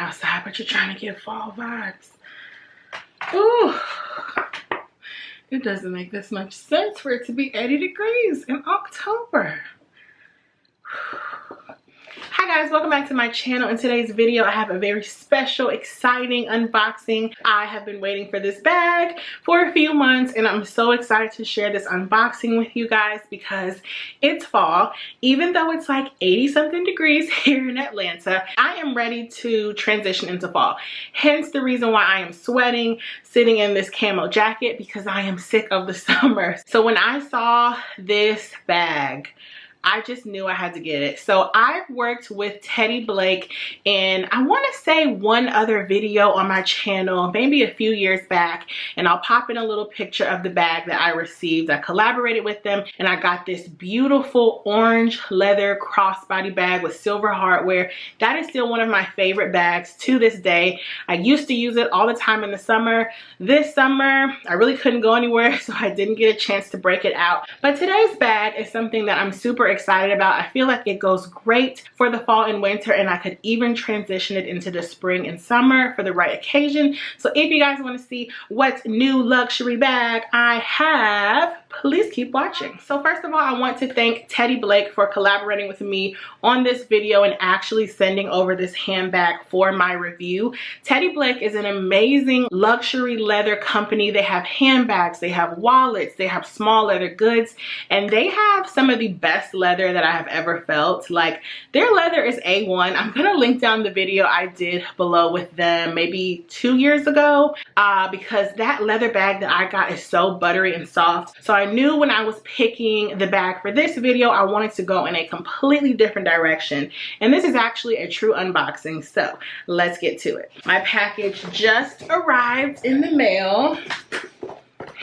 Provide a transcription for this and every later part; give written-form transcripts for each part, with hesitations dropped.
outside, but you're trying to get fall vibes. Ooh, it doesn't make this much sense for it to be 80 degrees in October. Hi guys, welcome back to my channel. In today's video, I have a very special, exciting unboxing. I have been waiting for this bag for a few months and I'm so excited to share this unboxing with you guys because it's fall. Even though it's like 80 something degrees here in Atlanta, I am ready to transition into fall. Hence the reason why I am sweating, sitting in this camo jacket, because I am sick of the summer. So when I saw this bag, I just knew I had to get it. So I've worked with Teddy Blake in, I want to say, one other video on my channel, maybe a few years back, and I'll pop in a little picture of the bag that I received. I collaborated with them and I got this beautiful orange leather crossbody bag with silver hardware. That is still one of my favorite bags to this day. I used to use it all the time in the summer. This summer, I really couldn't go anywhere, so I didn't get a chance to break it out. But today's bag is something that I'm super excited about. I feel like it goes great for the fall and winter, and I could even transition it into the spring and summer for the right occasion. So if you guys want to see what new luxury bag I have, please keep watching. So first of all, I want to thank Teddy Blake for collaborating with me on this video and actually sending over this handbag for my review. Teddy Blake is an amazing luxury leather company. They have handbags, they have wallets, they have small leather goods, and they have some of the best leather that I have ever felt. Like, their leather is A1. I'm gonna link down the video I did below with them maybe 2 years ago because that leather bag that I got is so buttery and soft. So I knew when I was picking the bag for this video, I wanted to go in a completely different direction. And this is actually a true unboxing, so let's get to it. My package just arrived in the mail.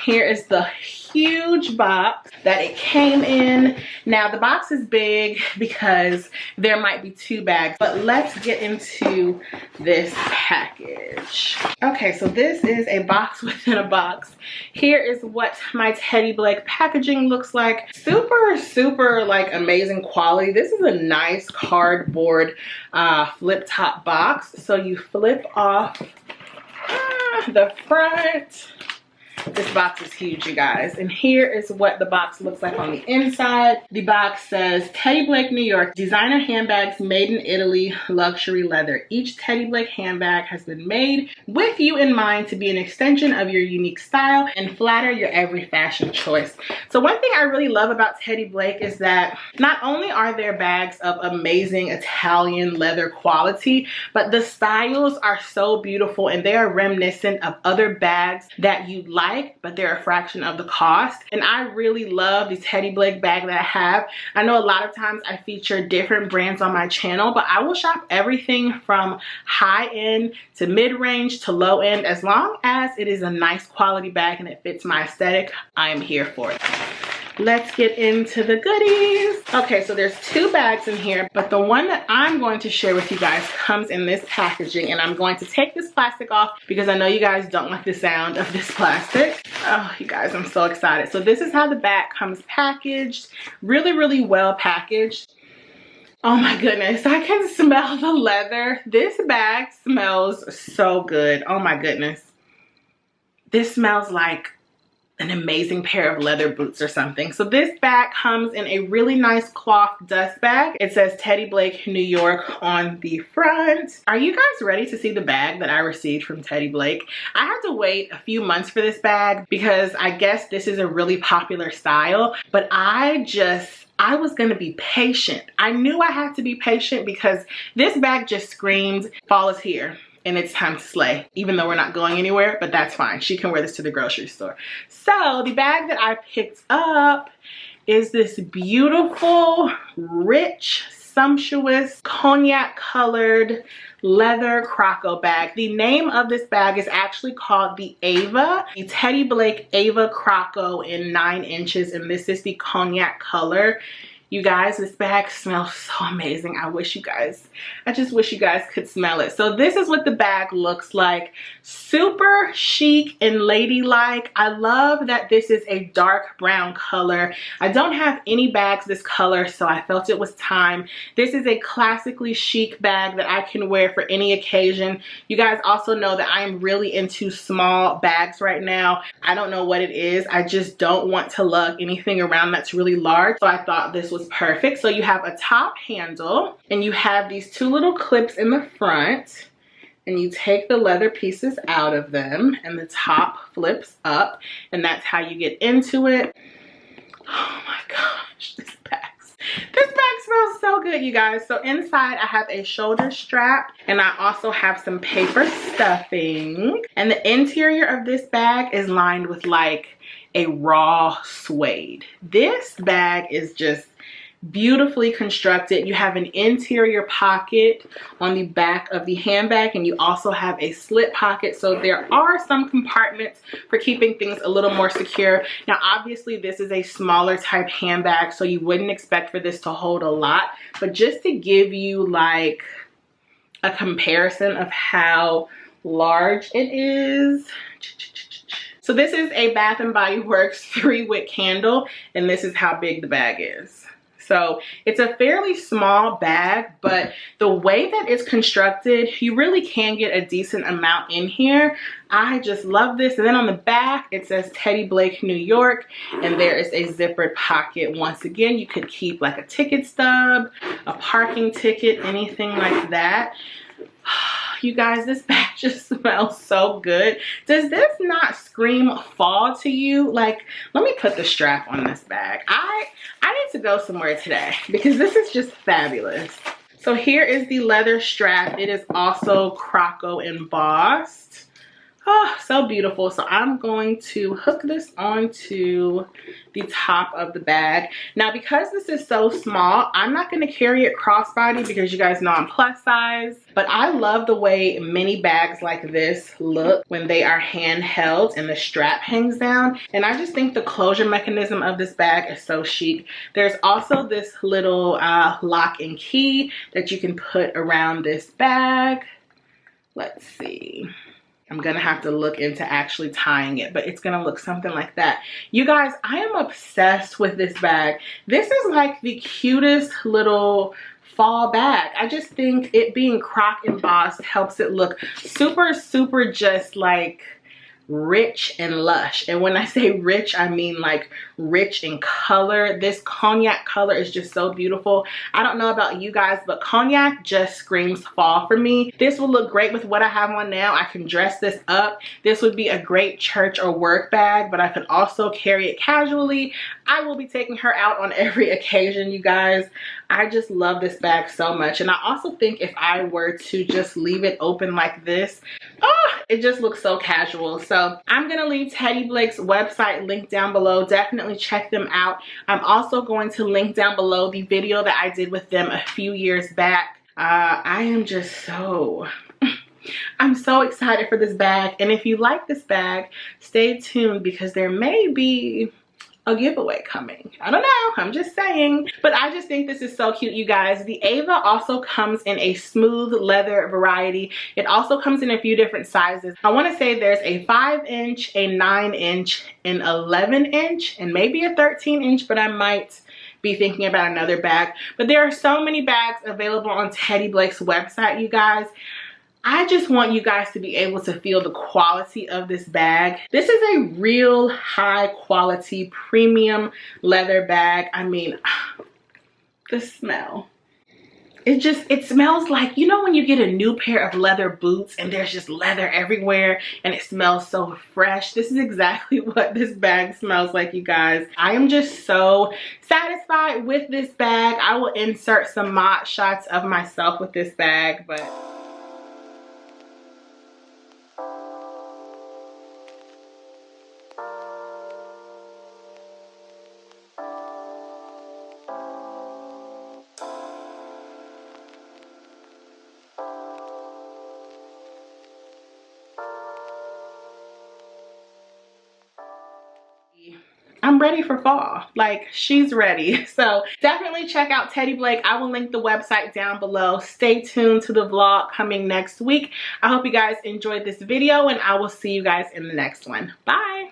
Here is the huge box that it came in. Now the box is big because there might be two bags, but let's get into this package. Okay, so this is a box within a box. Here is what my Teddy Blake packaging looks like. Super like amazing quality. This is a nice cardboard flip top box. So you flip off the front. This box is huge, you guys. And here is what the box looks like on the inside. The box says, Teddy Blake, New York, designer handbags made in Italy, luxury leather. Each Teddy Blake handbag has been made with you in mind to be an extension of your unique style and flatter your every fashion choice. So one thing I really love about Teddy Blake is that not only are their bags of amazing Italian leather quality, but the styles are so beautiful and they are reminiscent of other bags that you like, but they're a fraction of the cost. And I really love the Teddy Blake bag that I have. I know a lot of times I feature different brands on my channel, but I will shop everything from high end to mid-range to low end. As long as it is a nice quality bag and it fits my aesthetic, I am here for it. Let's get into the goodies. Okay, so there's two bags in here, but the one that I'm going to share with you guys comes in this packaging, and I'm going to take this plastic off because I know you guys don't like the sound of this plastic. Oh, you guys, I'm so excited. So this is how the bag comes packaged. Really well packaged. Oh my goodness, I can smell the leather. This bag smells so good. Oh my goodness. This smells like an amazing pair of leather boots or something. So this bag comes in a really nice cloth dust bag. It says Teddy Blake, New York on the front. Are you guys ready to see the bag that I received from Teddy Blake? I had to wait a few months for this bag because I guess this is a really popular style, but I was gonna be patient. I knew I had to be patient because this bag just screamed, fall is here. And it's time to slay, even though we're not going anywhere, but that's fine. She can wear this to the grocery store. So the bag that I picked up is this beautiful, rich, sumptuous, cognac colored leather Croco bag. The name of this bag is actually called the Ava, the Teddy Blake Ava Croco in 9 inches, and this is the cognac color. You guys, this bag smells so amazing. I just wish you guys could smell it. So this is what the bag looks like. Super chic and ladylike. I love that this is a dark brown color. I don't have any bags this color, so I felt it was time. This is a classically chic bag that I can wear for any occasion. You guys also know that I am really into small bags right now. I don't know what it is. I just don't want to lug anything around that's really large. So I thought this was perfect. So you have a top handle and you have these two little clips in the front, and you take the leather pieces out of them and the top flips up, and that's how you get into it. Oh my gosh, this bag smells so good, you guys. So inside I have a shoulder strap, and I also have some paper stuffing, and the interior of this bag is lined with like a raw suede. This bag is just beautifully constructed. You have an interior pocket on the back of the handbag, and you also have a slip pocket, so there are some compartments for keeping things a little more secure. Now obviously this is a smaller type handbag, so you wouldn't expect for this to hold a lot, but just to give you like a comparison of how large it is. So this is a Bath & Body Works 3-wick candle, and this is how big the bag is. So it's a fairly small bag, but the way that it's constructed, you really can get a decent amount in here. I just love this. And then on the back, it says Teddy Blake, New York, and there is a zippered pocket. Once again, you could keep like a ticket stub, a parking ticket, anything like that. You guys, this bag just smells so good. Does this not scream fall to you? Like, let me put the strap on this bag. I need to go somewhere today because this is just fabulous. So here is the leather strap. It is also Croco embossed. Oh, so beautiful. So I'm going to hook this onto the top of the bag. Now, because this is so small, I'm not going to carry it crossbody because you guys know I'm plus size. But I love the way mini bags like this look when they are handheld and the strap hangs down. And I just think the closure mechanism of this bag is so chic. There's also this little lock and key that you can put around this bag. Let's see. I'm gonna have to look into actually tying it, but it's gonna look something like that. You guys, I am obsessed with this bag. This is like the cutest little fall bag. I just think it being croc embossed helps it look super, super just like rich and lush. And when I say rich, I mean like rich in color. This cognac color is just so beautiful. I don't know about you guys, but cognac just screams fall for me. This will look great with what I have on now. I can dress this up. This would be a great church or work bag, but I could also carry it casually. I will be taking her out on every occasion, you guys. I just love this bag so much. And I also think if I were to just leave it open like this, oh, it just looks so casual. So I'm gonna leave Teddy Blake's website linked down below. Definitely check them out. I'm also going to link down below the video that I did with them a few years back. I am just I'm so excited for this bag. And if you like this bag, stay tuned because there may be a giveaway coming. I don't know, I'm just saying. But I just think this is so cute, you guys. The Ava also comes in a smooth leather variety. It also comes in a few different sizes. I want to say there's a 5-inch, a 9-inch, an 11-inch, and maybe a 13-inch, but I might be thinking about another bag. But there are so many bags available on Teddy Blake's website, you guys. I just want you guys to be able to feel the quality of this bag. This is a real high quality premium leather bag. I mean, the smell. It smells like, you know when you get a new pair of leather boots and there's just leather everywhere and it smells so fresh? This is exactly what this bag smells like, you guys. I am just so satisfied with this bag. I will insert some mod shots of myself with this bag, but I'm ready for fall. Like, she's ready. So definitely check out Teddy Blake. I will link the website down below. Stay tuned to the vlog coming next week. I hope you guys enjoyed this video, and I will see you guys in the next one. Bye.